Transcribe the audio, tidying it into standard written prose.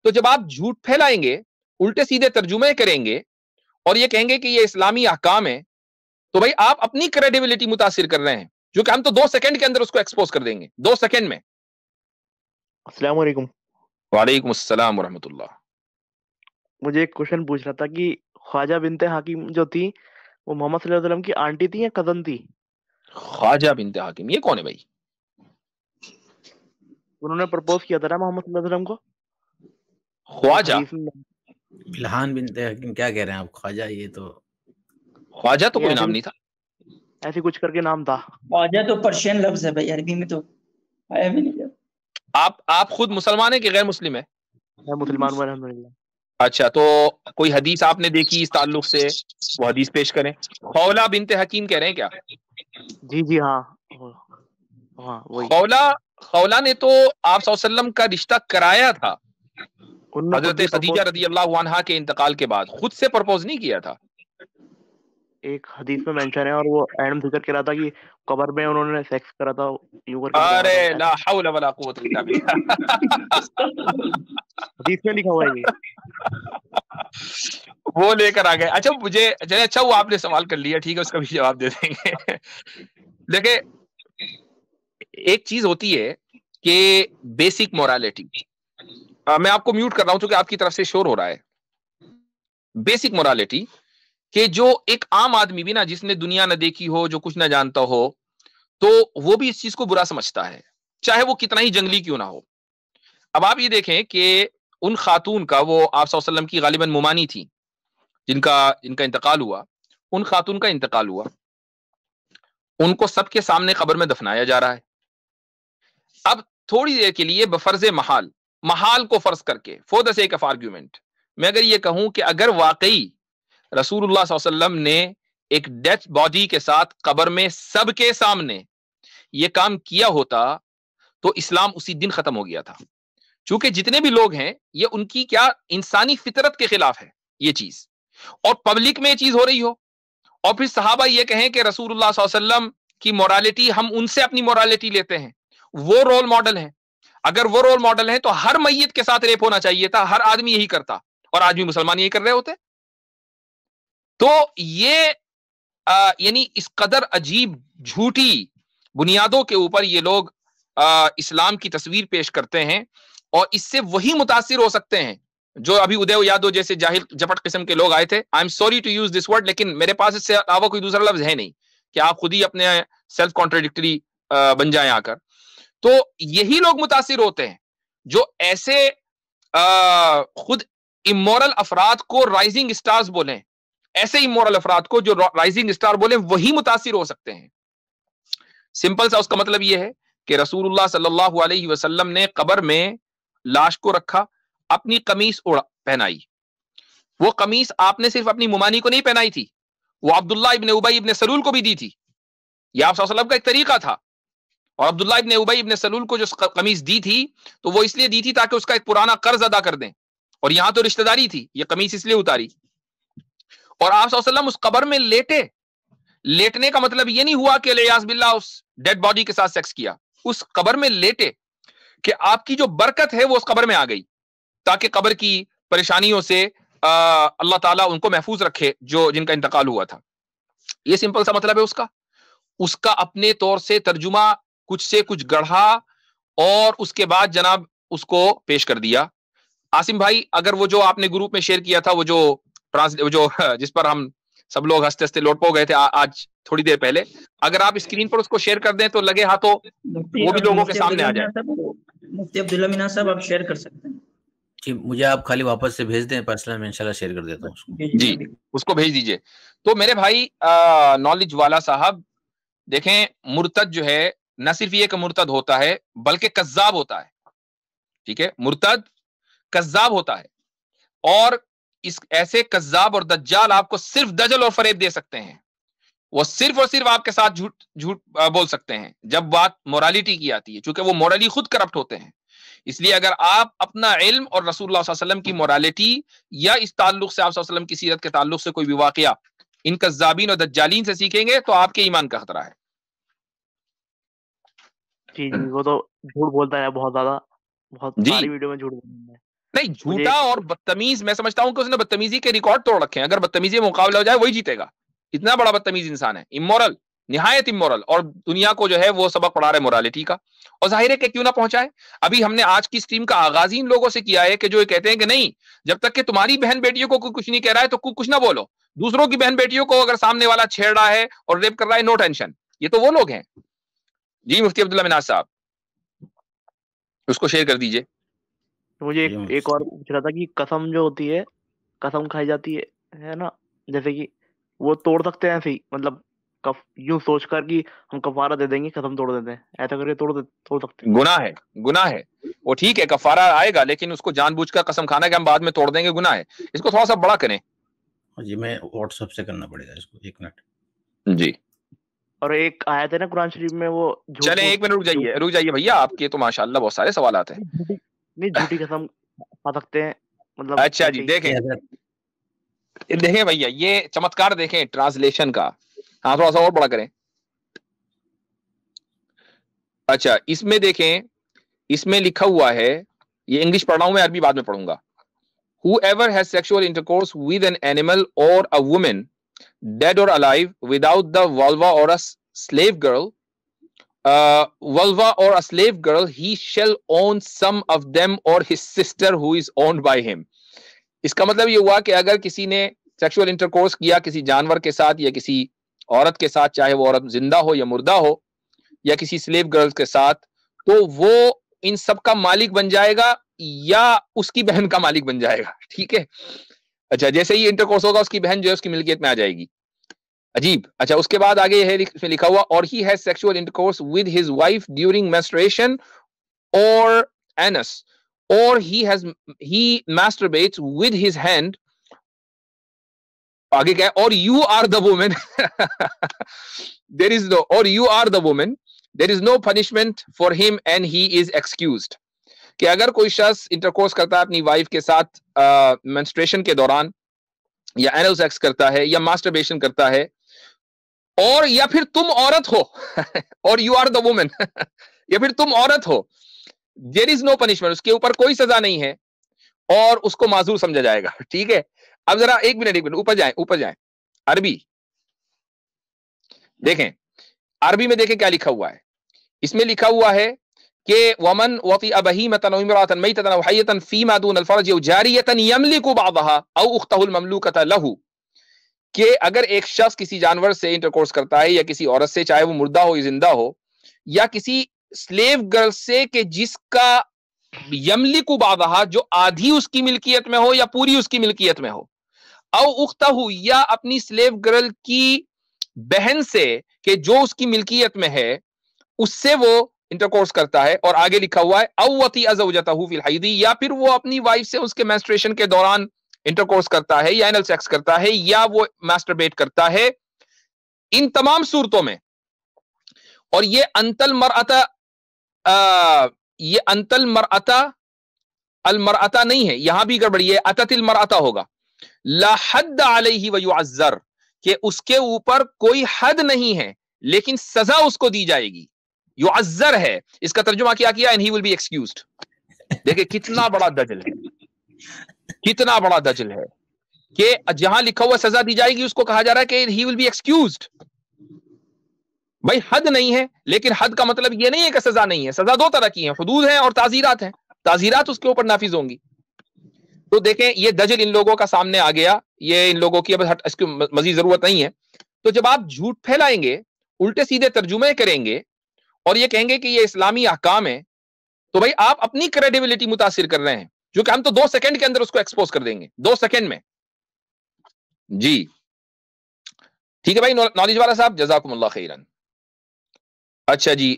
تو جب آپ جھوٹ پھیلائیں گے، الٹے سیدھے ترجمے کریں گے اور یہ کہیں گے کہ یہ اسلامی احکام ہے، تو بھائی آپ اپنی کریڈیبلٹی متاثر کر رہے ہیں، جو کہ ہم تو 2 سیکنڈ کے اندر اس کو ایکسپوز کر دیں گے، 2 سیکنڈ میں۔ السلام علیکم۔ وعلیکم السلام ورحمۃ اللہ۔ مجھے ایک کوشچن پوچھنا تھا کہ خواجہ بنت حکیم جو تھی وہ محمد صلی اللہ علیہ وسلم کی آنٹی تھی یا کزن تھی؟ خواجہ بنت حکیم یہ کون ہے بھائی؟ انہوں نے پرپوز کیا تھا نا محمد صلی اللہ علیہ وسلم کو خواجہ؟ حدیث میں۔ الہان بنت حکیم کیا کہہ رہے ہیں آپ؟ خواجہ یہ تو خواجہ تو یہ کوئی ایسے نام نہیں تھا، ایسے کچھ کر کے نام تھا۔ خواجہ تو پرشین لفظ ہے بھائی، عربی میں تو آیا بھی نہیں۔ آپ خود مسلمان ہیں کہ غیر مسلم ہے؟ میں مسلمان ہوں الحمدللہ۔ اچھا، تو کوئی حدیث آپ نے دیکھی اس تعلق سے، وہ حدیث پیش کریں۔ خولہ بنت حکیم کہہ رہے ہیں کیا؟ جی جی ہاں ہاں وہی۔ خولہ نے تو آپ صلی اللہ علیہ وسلم کا رشتہ کرایا تھا انہوں نے خود حضرت بھی خدیجہ رضی اللہ عنہا کے انتقال کے بعد، خود سے پرپوز نہیں کیا تھا۔ ایک حدیث میں مینشن ہے اور وہ اینڈ میں ذکر کرا تھا کہ قبر میں انہوں نے سیکس کرا تھا، یوں کر کے بتایا ارے تھا۔ لا حول ولا قوت الا باللہ، حدیث میں لکھا ہوا ہے یہ۔ وہ لے کر آ گئے۔ اچھا مجھے اچھا وہ آپ نے سوال کر لیا، ٹھیک ہے، اس کا بھی جواب دے دیں گے۔ دیکھیں ایک چیز ہوتی ہے کہ بیسک مورالٹی، میں آپ کو میوٹ کر رہا ہوں چونکہ آپ کی طرف سے شور ہو رہا ہے۔ بیسک مورالٹی کہ جو ایک عام آدمی بھی نا، جس نے دنیا نہ دیکھی ہو، جو کچھ نہ جانتا ہو، تو وہ بھی اس چیز کو برا سمجھتا ہے، چاہے وہ کتنا ہی جنگلی کیوں نہ ہو۔ اب آپ یہ دیکھیں کہ ان خاتون کا، وہ آپ صلی اللہ علیہ وسلم کی غالباً ممانی تھی جن کا انتقال ہوا، ان خاتون کا انتقال ہوا، ان کو سب کے سامنے قبر میں دفنایا جا رہا ہے۔ اب تھوڑی دیر کے لیے بفرض محال کو فرض کر کے، for the sake of argument, میں اگر یہ کہوں کہ اگر واقعی رسول اللہ صلی اللہ علیہ وسلم نے ایک ڈیتھ باڈی کے ساتھ قبر میں سب کے سامنے یہ کام کیا ہوتا تو اسلام اسی دن ختم ہو گیا تھا، چونکہ جتنے بھی لوگ ہیں یہ ان کی کیا انسانی فطرت کے خلاف ہے یہ چیز، اور پبلک میں یہ چیز ہو رہی ہو، اور پھر صحابہ یہ کہیں کہ رسول اللہ صلی اللہ علیہ وسلم کی مورالٹی، ہم ان سے اپنی مورالٹی لیتے ہیں، وہ رول ماڈل ہیں، اگر وہ رول ماڈل ہیں تو ہر میت کے ساتھ ریپ ہونا چاہیے تھا، ہر آدمی یہی کرتا، اور آج بھی مسلمان یہی کر رہے ہوتے۔ تو یہ یعنی اس قدر عجیب جھوٹی بنیادوں کے اوپر یہ لوگ اسلام کی تصویر پیش کرتے ہیں، اور اس سے وہی متاثر ہو سکتے ہیں جو ابھی ادے یادو جیسے جاہل جپٹ قسم کے لوگ آئے تھے۔ I am sorry to use this word, لیکن میرے پاس اس سے علاوہ کوئی دوسرا لفظ ہے نہیں کہ آپ خود ہی اپنے سیلف کانٹراڈکٹری بن جائیں آ کر۔ تو یہی لوگ متاثر ہوتے ہیں جو ایسے خود امورل افراد کو رائزنگ سٹارز بولیں، ایسے امورل افراد کو جو رائزنگ سٹار بولیں، وہی متاثر ہو سکتے ہیں۔ سمپل سا اس کا مطلب یہ ہے کہ رسول اللہ صلی اللہ علیہ وسلم نے قبر میں لاش کو رکھا، اپنی قمیص پہنائی، وہ قمیص آپ نے صرف اپنی ممانی کو نہیں پہنائی تھی، وہ عبداللہ ابن ابی ابن سلول کو بھی دی تھی، یہ آپ صلی اللہ علیہ وسلم کا ایک طریقہ تھا۔ اور عبداللہ ابن ابی ابن سلول کو جو قمیص دی تھی تو وہ اس لیے دی تھی تاکہ اس کا ایک پرانا قرض ادا کر دیں، اور یہاں تو رشتہ داری تھی، یہ قمیص اس لیے اتاری۔ اور آپ صلی اللہ علیہ وسلم اس قبر میں لیٹے، لیٹنے کا مطلب یہ نہیں ہوا کہ علیاذ باللہ اس ڈیڈ باڈی کے ساتھ سیکس کیا، اس قبر میں لیٹے کہ آپ کی جو برکت ہے وہ اس قبر میں آ گئی، تاکہ قبر کی پریشانیوں سے اللہ تعالیٰ ان کو محفوظ رکھے جو جن کا انتقال ہوا تھا۔ یہ سمپل سا مطلب ہے اس کا اپنے طور سے ترجمہ کچھ سے کچھ گڑھا، اور اس کے بعد جناب اس کو پیش کر دیا۔ عاصم بھائی اگر وہ جو آپ نے گروپ میں شیئر کیا تھا، وہ جو جس پر ہم سب لوگ ہنستے ہنستے لوٹ پو گئے تھے آج تھوڑی دیر پہلے، اگر آپ اسکرین پر اس کو شیئر کر دیں تو لگے ہاتھوں وہ بھی لوگوں کے سامنے آ جائے۔ مفتی عبداللہ مینا صاحب آپ شیئر کر سکتے ہیں جی، مجھے آپ خالی واپس سے بھیج دیں پرسنل، میں انشاءاللہ شیئر کر دیتا ہوں اس کو۔ جی اس کو بھیج دیجئے۔ تو میرے بھائی نالج والا صاحب دیکھیں، مرتد جو ہے نہ صرف یہ کہ مرتد ہوتا ہے بلکہ کذاب ہوتا ہے، ٹھیک ہے، مرتد کذاب ہوتا ہے، اور اس ایسے کذاب اور دجال آپ کو صرف دجل اور فریب دے سکتے ہیں، وہ صرف اور صرف آپ کے ساتھ جھوٹ بول سکتے ہیں جب بات مورالیٹی کی آتی ہے، چونکہ وہ مورلی خود کرپٹ ہوتے ہیں۔ اس لیے اگر آپ اپنا علم اور رسول اللہ صلی اللہ علیہ وسلم کی مورالیٹی یا اس تعلق سے آپ صلی اللہ علیہ وسلم کی سیرت کے تعلق سے کوئی بھی واقعہ ان کذابین اور دجالین سے سیکھیں گے تو آپ کے ایمان کا خطرہ ہے۔ جی جی وہ تو جھوٹ بولتا ہے بہت زیادہ، بہت جی ساری ویڈیو میں جھوٹ بولتا ہے۔ نہیں جھوٹا اور بدتمیز، میں سمجھتا ہوں کہ اس نے بدتمیزی کے ریکارڈ توڑ رکھے ہیں. اگر بدتمیزی میں مقابلہ ہو جائے وہی جیتے گا. اتنا بڑا بدتمیز انسان ہے، امورل، نہایت امورل، اور دنیا کو جو ہے وہ سبق پڑھا رہے مورالٹی کا. اور ظاہر ہے کہ کیوں نہ پہنچائے. ابھی ہم نے آج کی اسٹریم کا آغاز ہی ان لوگوں سے کیا ہے کہ جو یہ کہتے ہیں کہ نہیں، جب تک کہ تمہاری بہن بیٹیوں کو کوئی کچھ نہیں کہہ رہا ہے تو کچھ نہ بولو. دوسروں کی بہن بیٹیوں کو اگر سامنے والا چھیڑ رہا ہے اور ریپ کر رہا ہے، نو ٹینشن. یہ تو وہ لوگ ہیں. جی مفتی عبداللہ مناز صاحب، اس کو شیئر کر دیجئے. مجھے ایک اور پوچھ رہا تھا کہ قسم جو ہوتی ہے، قسم کھائی جاتی ہے نا، جیسے کہ وہ توڑ سکتے ہیں ایسے ہی، مطلب یوں سوچ کر کہ ہم کفارہ دے دیں گے، قسم توڑ دیتے ہیں، ایسا کر کے توڑ سکتے ہیں. گناہ ہے، گناہ ہے وہ. ٹھیک ہے کفارہ آئے گا، لیکن اس کو جان بوجھ کر قسم کھانا کہ ہم بعد میں توڑ دیں گے، گناہ ہے. اس کو تھوڑا سا بڑا کریں. جی میں واٹس ایپ سے کرنا پڑے گا اس کو، ایک منٹ. جی اور ایک آیت ہے نا قرآن شریف میں، وہ چلیں ایک منٹ رک جائیے بھیا، آپ کے تو ماشاءاللہ بہت سارے سوالات ہیں. نہیں جھوٹی قسم کھا سکتے ہیں مطلب. اچھا جی دیکھیں بھیا، یہ چمتکار دیکھیں ٹرانسلیشن کا. ہاں تھوڑا سا اور بڑا کریں. اچھا اس میں دیکھیں، اس میں لکھا ہوا ہے، یہ انگلش پڑھ رہا ہوں میں، عربی بعد میں پڑھوں گا. Whoever has sexual intercourse with an animal or a woman, dead or alive, without the vulva or a slave girl, vulva or a slave girl, he shall own some of them or his sister who is owned by him. اس کا مطلب یہ ہوا کہ اگر کسی نے sexual intercourse کیا کسی جانور کے ساتھ یا کسی عورت کے ساتھ، چاہے وہ عورت زندہ ہو یا مردہ ہو، یا کسی سلیو گرل کے ساتھ، تو وہ ان سب کا مالک بن جائے گا یا اس کی بہن کا مالک بن جائے گا. ٹھیک ہے. اچھا جیسے ہی انٹرکورس ہوگا اس کی بہن جو ہے اس کی ملکیت میں آ جائے گی. عجیب. اچھا اس کے بعد آگے ہے اس میں لکھا ہوا، اور he has sexual intercourse with his wife during menstruation or anus, or he masturbates with his hand. آگے کیا ہے؟ اور you are the woman there is no, or you are the woman, there is no punishment for him and he is excused. کہ اگر کوئی شخص intercourse کرتا ہے اپنی وائف کے ساتھ منسٹریشن کے دوران، یا اینل سیکس کرتا ہے یا ماسٹربیشن کرتا ہے، اور یا پھر تم عورت ہو اور یو آر دا وومن یا پھر تم عورت ہو، دیر از نو پنشمنٹ، اس کے اوپر کوئی سزا نہیں ہے اور اس کو معذور سمجھا جائے گا. ٹھیک ہے. اب ذرا ایک منٹ اوپر جائیں عربی دیکھیں. عربی میں دیکھیں کیا لکھا ہوا ہے. اس میں لکھا ہوا ہے کہ ومن وطئ بہیمة أو امرأة میتة أو حية فيما دون الفرج أو جاریة يملك بعضها أو أخته المملوكة له، کہ اگر ایک شخص کسی جانور سے انٹرکورس کرتا ہے یا کسی عورت سے، چاہے وہ مردہ ہو یا زندہ ہو، یا کسی سلیو گرل سے کہ جس کا یملک بعضها، جو آدھی اس کی ملکیت میں ہو یا پوری اس کی ملکیت میں ہو، او اختہ، یا اپنی سلیو گرل کی بہن سے کہ جو اس کی ملکیت میں ہے، اس سے وہ انٹرکورس کرتا ہے. اور آگے لکھا ہوا ہے او وطئ زوجتہ فی الحیض، یا پھر وہ اپنی وائف سے اس کے مینسٹریشن کے دوران انٹرکورس کرتا ہے یا اینل سیکس کرتا ہے یا وہ ماسٹربیٹ کرتا ہے. ان تمام صورتوں میں، اور یہ انتل مرأتا المرأتا نہیں ہے، یہاں بھی گڑبڑی ہے، اتت المرأتا ہوگا. لا حد علیہ ویعذر، کہ اس کے اوپر کوئی حد نہیں ہے لیکن سزا اس کو دی جائے گی. یعذر ہے، اس کا ترجمہ کیا اینڈ ہی ول بی ایکسکیوزڈ. دیکھیں کتنا بڑا دجل ہے، کتنا بڑا دجل ہے کہ جہاں لکھا ہوا سزا دی جائے گی اس کو کہا جا رہا ہے کہ ہی ول بی ایکسکیوزڈ. بھائی حد نہیں ہے، لیکن حد کا مطلب یہ نہیں ہے کہ سزا نہیں ہے. سزا دو طرح کی ہیں، حدود ہیں اور تعزیرات ہیں. تعزیرات اس کے اوپر نافذ ہوں گی. تو دیکھیں یہ دجل ان لوگوں کا سامنے آ گیا. یہ ان لوگوں کی اب اس کی مزید ضرورت نہیں ہے. تو جب آپ جھوٹ پھیلائیں گے، الٹے سیدھے ترجمے کریں گے اور یہ کہیں گے کہ یہ اسلامی احکام ہے، تو بھائی آپ اپنی کریڈیبلٹی متاثر کر رہے ہیں، جو کہ ہم تو 2 سیکنڈ کے اندر اس کو ایکسپوز کر دیں گے، 2 سیکنڈ میں. جی ٹھیک ہے بھائی نالج والا صاحب، جزاکم اللہ خیرن. اچھا جی